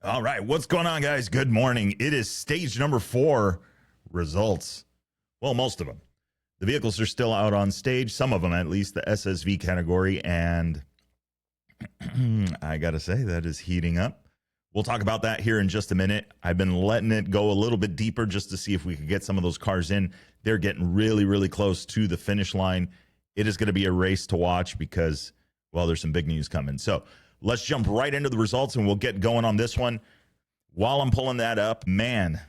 All right, what's going on, guys? Good morning. It is stage number 4 results. Well, most of them. The vehicles are still out on stage, some of them at least, the SSV category, and I gotta say, that is heating up. We'll talk about that here in just a minute. I've been letting it go a little bit deeper just to see if we could get some of those cars in. They're getting really, really close to the finish line. It is going to be a race to watch because, well, there's some big news coming. So let's jump right into the results and we'll get going on this one. While I'm pulling that up, man,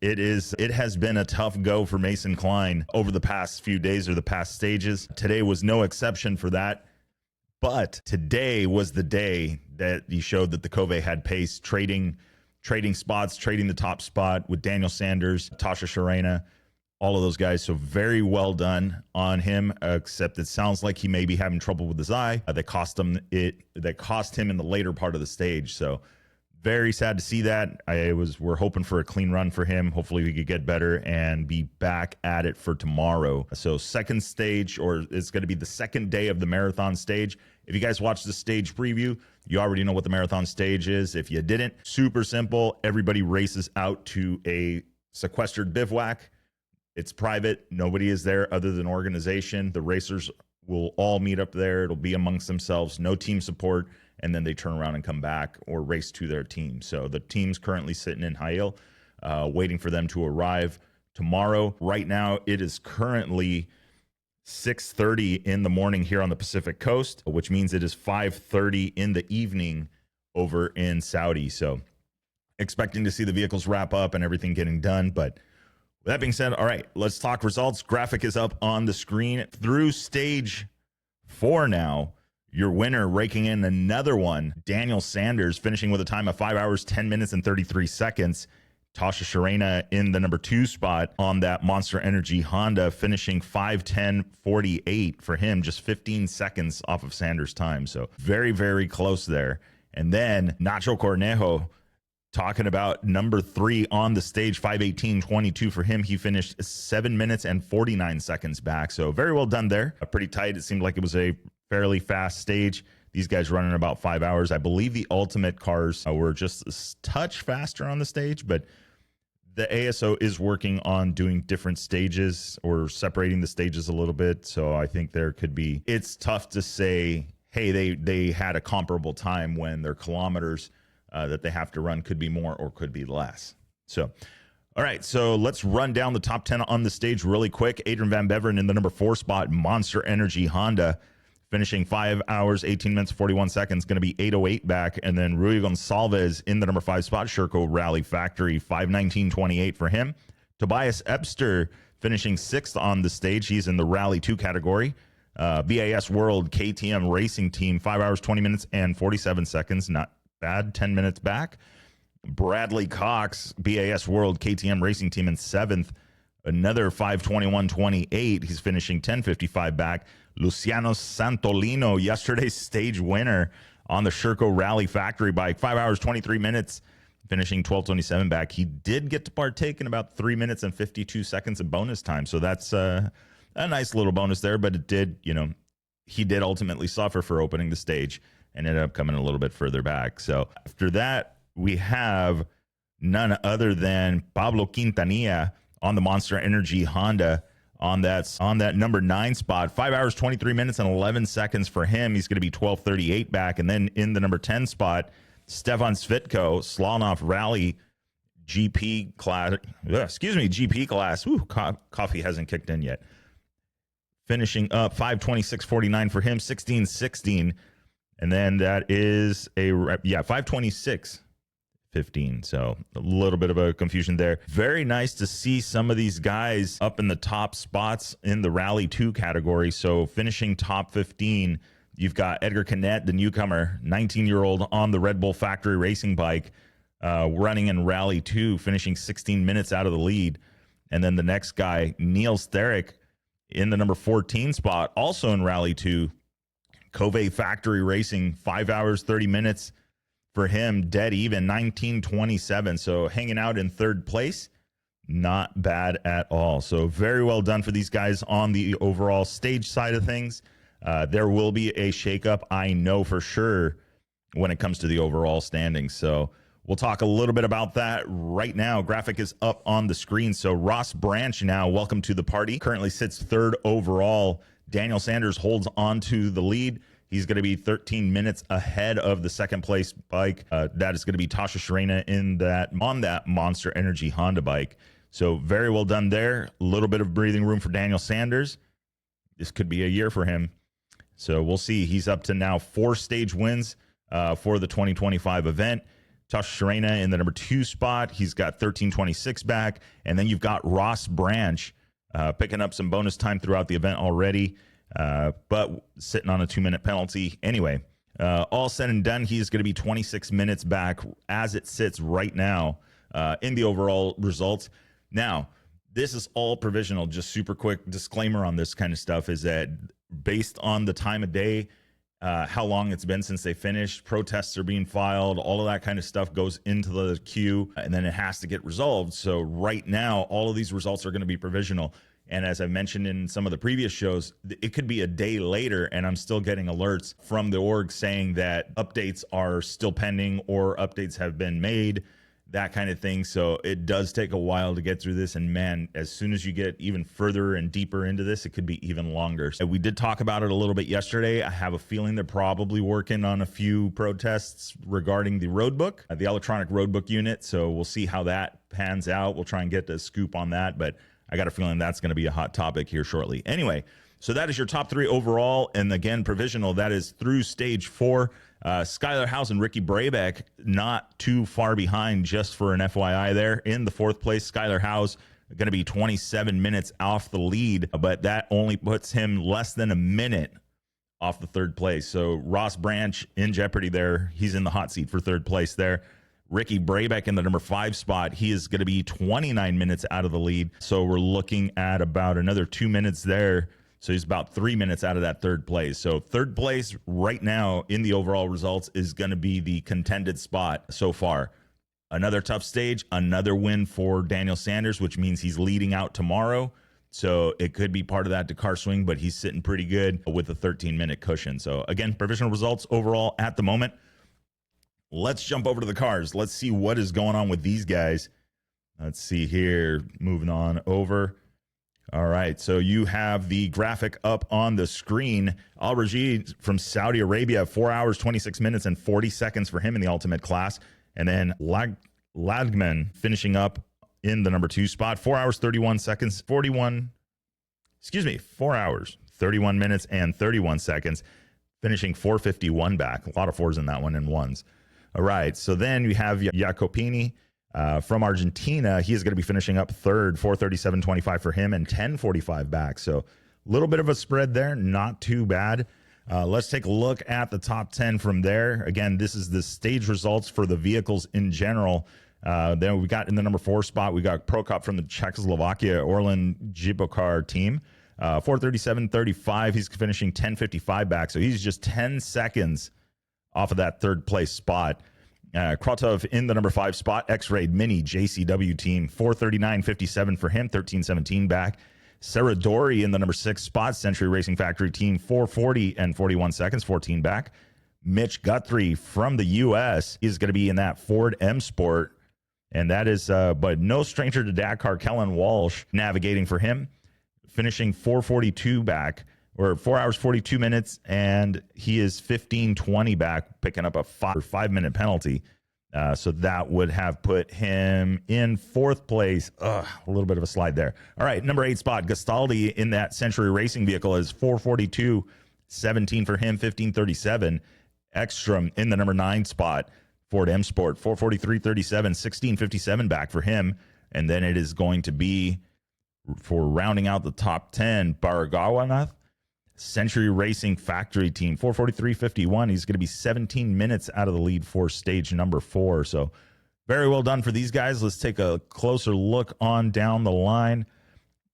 it has been a tough go for Mason Klein over the past few days or the past stages. Today was no exception for that. But today was the day that he showed that the Cove had pace, trading spots, trading the top spot with Daniel Sanders, Tasha Sharena, all of those guys. So very well done on him, except it sounds like he may be having trouble with his eye. That cost him in the later part of the stage. So very sad to see that. We're hoping for a clean run for him. Hopefully we could get better and be back at it for tomorrow. So second stage, or it's going to be the second day of the marathon stage. If you guys watched the stage preview, you already know what the marathon stage is. If you didn't, super simple. Everybody races out to a sequestered bivouac. It's private. Nobody is there other than organization. The racers will all meet up there. It'll be amongst themselves. No team support. And then they turn around and come back or race to their team. So the team's currently sitting in Hail, waiting for them to arrive tomorrow. Right now, it is currently 6:30 in the morning here on the Pacific Coast, which means it is 5:30 in the evening over in Saudi. So expecting to see the vehicles wrap up and everything getting done. But with that being said, all right, let's talk results. Graphic is up on the screen through stage 4 now. Your winner raking in another one, Daniel Sanders, finishing with a time of 5 hours, 10 minutes, and 33 seconds. Tasha Sharena in the number 2 spot on that Monster Energy Honda, finishing 5:10.48 for him, just 15 seconds off of Sanders' time. So very, very close there. And then Nacho Cornejo, talking about number 3 on the stage, 5:18.22 for him. He finished 7 minutes and 49 seconds back. So very well done there. Pretty tight. It seemed like it was a fairly fast stage. These guys running about 5 hours. I believe the Ultimate cars were just a touch faster on the stage, but the ASO is working on doing different stages or separating the stages a little bit. So I think there could be, it's tough to say, hey, they had a comparable time when their kilometers that they have to run could be more or could be less. So, all right, so let's run down the top 10 on the stage really quick. Adrian Van Beveren in the number 4 spot, Monster Energy Honda, finishing 5 hours, 18 minutes, 41 seconds, going to be 8:08 back. And then Rui Gonçalves in the number 5 spot, Sherco Rally Factory, 5:19.28 for him. Tobias Epster finishing 6th on the stage. He's in the Rally 2 category. BAS World KTM Racing Team, 5 hours, 20 minutes, and 47 seconds. Not bad, 10 minutes back. Bradley Cox, BAS World KTM Racing Team in 7th. Another 5:21.28. He's finishing 10:55 back. Luciano Santolino, yesterday's stage winner on the Sherco Rally Factory bike, 5 hours, 23 minutes, finishing 12:27 back. He did get to partake in about 3 minutes and 52 seconds of bonus time. So that's a nice little bonus there, but it did, he did ultimately suffer for opening the stage and ended up coming a little bit further back. So after that, we have none other than Pablo Quintanilla on the Monster Energy Honda on that number 9 spot. 5 hours, 23 minutes, and 11 seconds for him. He's going to be 12:38 back. And then in the number 10 spot, Stefan Svitko, Slanoff Rally GP class. GP class. Ooh, coffee hasn't kicked in yet. Finishing up 5:26.49 for him, 16:16. And then that is 5:26.15. So a little bit of a confusion there. Very nice to see some of these guys up in the top spots in the Rally 2 category. So finishing top 15, you've got Edgar Canet, the newcomer, 19-year-old on the Red Bull Factory racing bike, running in Rally 2, finishing 16 minutes out of the lead. And then the next guy, Niels Therick, in the number 14 spot, also in Rally 2, Cove Factory Racing, 5 hours, 30 minutes for him, dead even, 19:27. So hanging out in 3rd place, not bad at all. So very well done for these guys on the overall stage side of things. There will be a shakeup, I know for sure, when it comes to the overall standings. So We'll talk a little bit about that right now. Graphic is up on the screen. So Ross Branch now, welcome to the party. Currently sits third overall. Daniel Sanders holds on to the lead. He's going to be 13 minutes ahead of the second place bike. That is going to be Tasha Sharena on that Monster Energy Honda bike. So very well done there. A little bit of breathing room for Daniel Sanders. This could be a year for him. So we'll see. He's up to now 4 stage wins for the 2025 event. Tasha Sharena in the number 2 spot. He's got 13:26 back. And then you've got Ross Branch picking up some bonus time throughout the event already, but sitting on a 2-minute penalty. Anyway, all said and done, he's going to be 26 minutes back as it sits right now in the overall results. Now, this is all provisional. Just super quick disclaimer on this kind of stuff is that based on the time of day, how long it's been since they finished, protests are being filed, all of that kind of stuff goes into the queue, and then it has to get resolved. So right now, all of these results are going to be provisional. And as I mentioned in some of the previous shows, it could be a day later, and I'm still getting alerts from the org saying that updates are still pending or updates have been made, that kind of thing. So it does take a while to get through this. And man, as soon as you get even further and deeper into this, it could be even longer. So we did talk about it a little bit yesterday. I have a feeling they're probably working on a few protests regarding the roadbook, the electronic roadbook unit. So we'll see how that pans out. We'll try and get the scoop on that, but I got a feeling that's going to be a hot topic here shortly. Anyway, so that is your top 3 overall. And again, provisional, that is through stage 4. Skylar House and Ricky Brabeck not too far behind, just for an FYI there. In the 4th place, Skylar House going to be 27 minutes off the lead, but that only puts him less than a minute off the 3rd place. So Ross Branch in jeopardy there. He's in the hot seat for 3rd place there. Ricky Brabeck in the number 5 spot. He is going to be 29 minutes out of the lead. So we're looking at about another 2 minutes there. So he's about 3 minutes out of that 3rd place. So 3rd place right now in the overall results is going to be the contended spot so far. Another tough stage, another win for Daniel Sanders, which means he's leading out tomorrow. So it could be part of that Dakar swing, but he's sitting pretty good with a 13-minute cushion. So again, provisional results overall at the moment. Let's jump over to the cars. Let's see what is going on with these guys. Let's see here. Moving on over. All right, so you have the graphic up on the screen. Al Rajid from Saudi Arabia, 4 hours, 26 minutes, and 40 seconds for him in the ultimate class. And then Ladgman finishing up in the number 2 spot, 4 hours, 31 seconds, 4 hours, 31 minutes, and 31 seconds, finishing 4:51 back. A lot of 4s in that one and 1s. All right, so then you have Jacopini. From Argentina, he is going to be finishing up 3rd, 4:37.25 for him, and 10:45 back. So a little bit of a spread there, not too bad. Let's take a look at the top 10 from there. Again, this is the stage results for the vehicles in general. Then we got in the number 4 spot, we got Prokop from the Czechoslovakia Orlan Jibokar team. 4:37.35, he's finishing 10:55 back. So he's just 10 seconds off of that 3rd place spot. Krotov in the number 5 spot, X-Raid Mini JCW team, 4:39.57 for him, 13:17 back. Sarah Dory in the number 6 spot, Century Racing Factory team, 4:40 and 41 seconds, 14 back. Mitch Guthrie from the U.S. is going to be in that Ford M Sport, and that is, but no stranger to Dakar, Kellen Walsh navigating for him, finishing 4:42 back. Or 4 hours, 42 minutes, and he is 15:20 back, picking up a 5-minute penalty. So that would have put him in 4th place. A little bit of a slide there. All right, number 8 spot, Gastaldi in that Century Racing vehicle is 4:42.17 for him, 15:37. Ekstrom in the number 9 spot, Ford M Sport, 4:43.37, 16:57 back for him. And then it is going to be, for rounding out the top 10, Baragawanath, Century Racing Factory team, 4:43.51. He's going to be 17 minutes out of the lead for stage number 4. So very well done for these guys. Let's take a closer look on down the line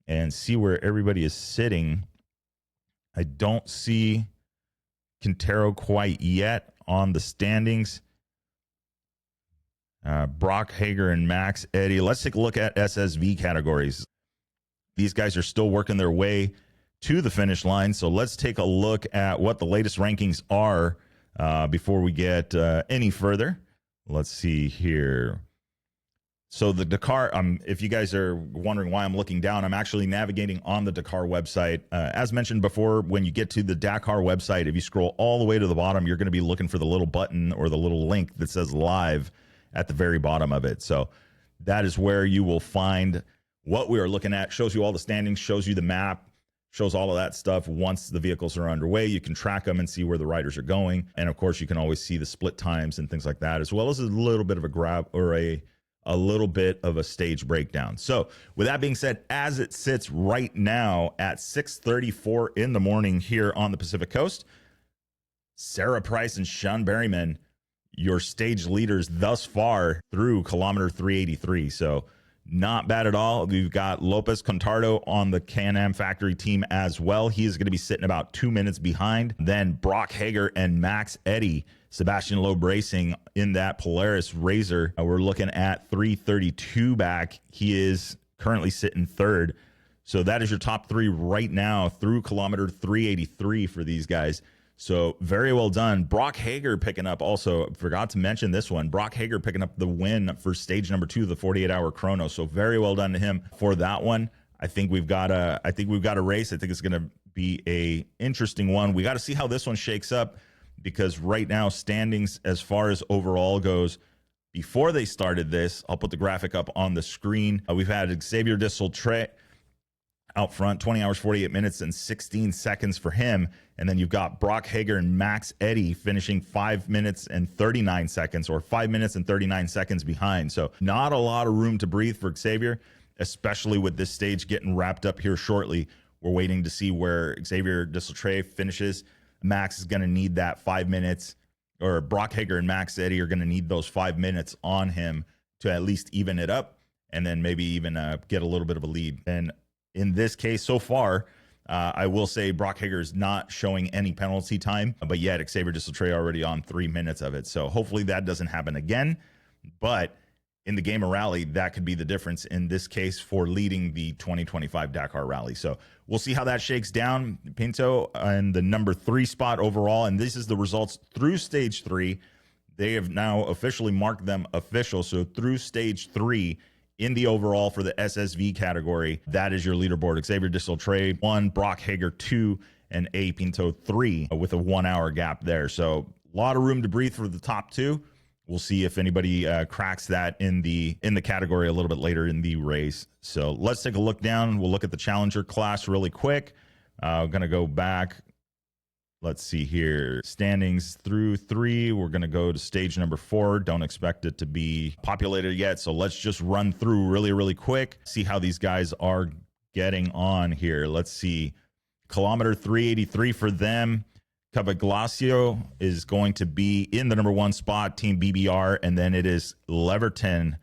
and see where everybody is sitting. I don't see Quintero quite yet on the standings. Brock Hager and Max Eddy. Let's take a look at SSV categories. These guys are still working their way to the finish line. So let's take a look at what the latest rankings are before we get any further. Let's see here. So the Dakar, if you guys are wondering why I'm looking down, I'm actually navigating on the Dakar website. As mentioned before, when you get to the Dakar website, if you scroll all the way to the bottom, you're going to be looking for the little button or the little link that says live at the very bottom of it. So that is where you will find what we are looking at. Shows you all the standings, shows you the map, shows all of that stuff. Once the vehicles are underway, you can track them and see where the riders are going. And of course, you can always see the split times and things like that, as well as a little bit of a grab or a little bit of a stage breakdown. So with that being said, as it sits right now at 6:34 in the morning here on the Pacific Coast, Sarah Price and Sean Berryman, your stage leaders thus far through kilometer 383. So not bad at all. We've got Lopez Contardo on the Can-Am factory team as well. He is going to be sitting about 2 minutes behind. Then Brock Hager and Max Eddy, Sebastian Loeb Racing in that Polaris Razor. We're looking at 332 back. He is currently sitting third. So that is your top three right now through kilometer 383 for these guys. So very well done. Brock Hager picking up also, forgot to mention this one, Brock Hager picking up the win for stage number 2 of the 48-hour chrono. So very well done to him for that one. I think we've got a race. I think it's going to be a interesting one. We got to see how this one shakes up, because right now standings as far as overall goes, before they started this, I'll put the graphic up on the screen. We've had Xavier Desaultres out front, 20 hours, 48 minutes, and 16 seconds for him. And then you've got Brock Hager and Max Eddy finishing 5 minutes and 39 seconds, or 5 minutes and 39 seconds behind. So not a lot of room to breathe for Xavier, especially with this stage getting wrapped up here shortly. We're waiting to see where Xavier Desaultres finishes. Max is going to need that 5 minutes, or Brock Hager and Max Eddy are going to need those 5 minutes on him to at least even it up, and then maybe even get a little bit of a lead. And in this case, so far, I will say Brock Hager is not showing any penalty time, but yet Xavier Desaultres already on 3 minutes of it. So hopefully that doesn't happen again. But in the game of rally, that could be the difference in this case for leading the 2025 Dakar Rally. So we'll see how that shakes down. Pinto in the number 3 spot overall, and this is the results through stage 3. They have now officially marked them official. So through stage 3, in the overall for the SSV category, that is your leaderboard. Xavier Desaultres 1, Brock Hager 2, and A. Pinto 3 with a 1 hour gap there. So a lot of room to breathe for the top 2. We'll see if anybody cracks that in the category a little bit later in the race. So let's take a look down. We'll look at the Challenger class really quick. I'm going to go back. Let's see here. Standings through 3. We're going to go to stage number 4. Don't expect it to be populated yet. So let's just run through really, really quick. See how these guys are getting on here. Let's see. Kilometer 383 for them. Cavaglacio is going to be in the number 1 spot, Team BBR. And then it is Leverton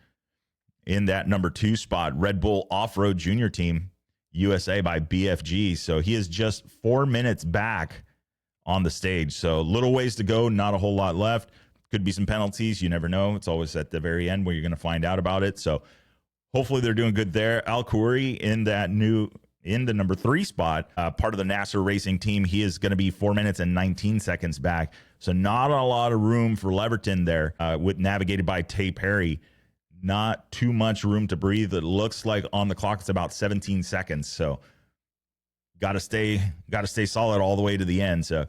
in that number 2 spot, Red Bull Off-Road Junior Team, USA by BFG. So he is just 4 minutes back on the stage. So little ways to go, not a whole lot left. Could be some penalties. You never know. It's always at the very end where you're going to find out about it. So hopefully they're doing good there. Al Khoury in the number 3 spot, part of the Nasser Racing team. He is going to be 4 minutes and 19 seconds back. So not a lot of room for Leverton there, with navigated by Tay Perry. Not too much room to breathe. It looks like on the clock it's about 17 seconds. So got to stay solid all the way to the end. So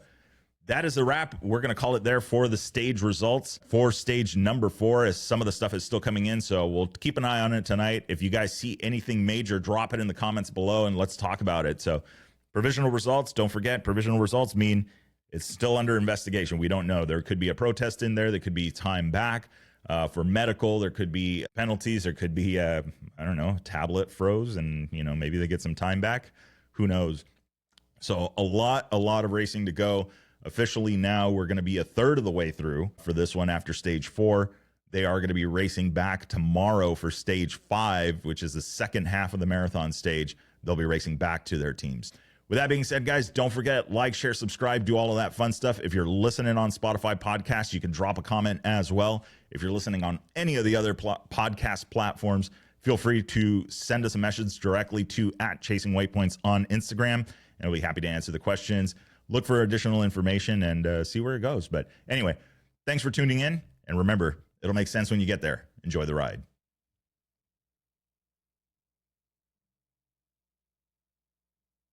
that is the wrap. We're going to call it there for the stage results for stage number 4, as some of the stuff is still coming in. So we'll keep an eye on it tonight. If you guys see anything major, drop it in the comments below and let's talk about it. So provisional results, don't forget, provisional results mean it's still under investigation. We don't know. There could be a protest in there. There could be time back for medical. There could be penalties. There could be, I don't know, tablet froze and, maybe they get some time back. Who knows? So a lot of racing to go. Officially now, we're going to be a third of the way through for this one after stage 4. They are going to be racing back tomorrow for stage 5, which is the second half of the marathon stage. They'll be racing back to their teams. With that being said, guys, don't forget, like, share, subscribe, do all of that fun stuff. If you're listening on Spotify podcasts, you can drop a comment as well. If you're listening on any of the other podcast platforms, feel free to send us a message directly to @ChasingWaypoints on Instagram, and we'll be happy to answer the questions, look for additional information, and see where it goes. But anyway, thanks for tuning in, and remember, It'll make sense when you get there. Enjoy the ride.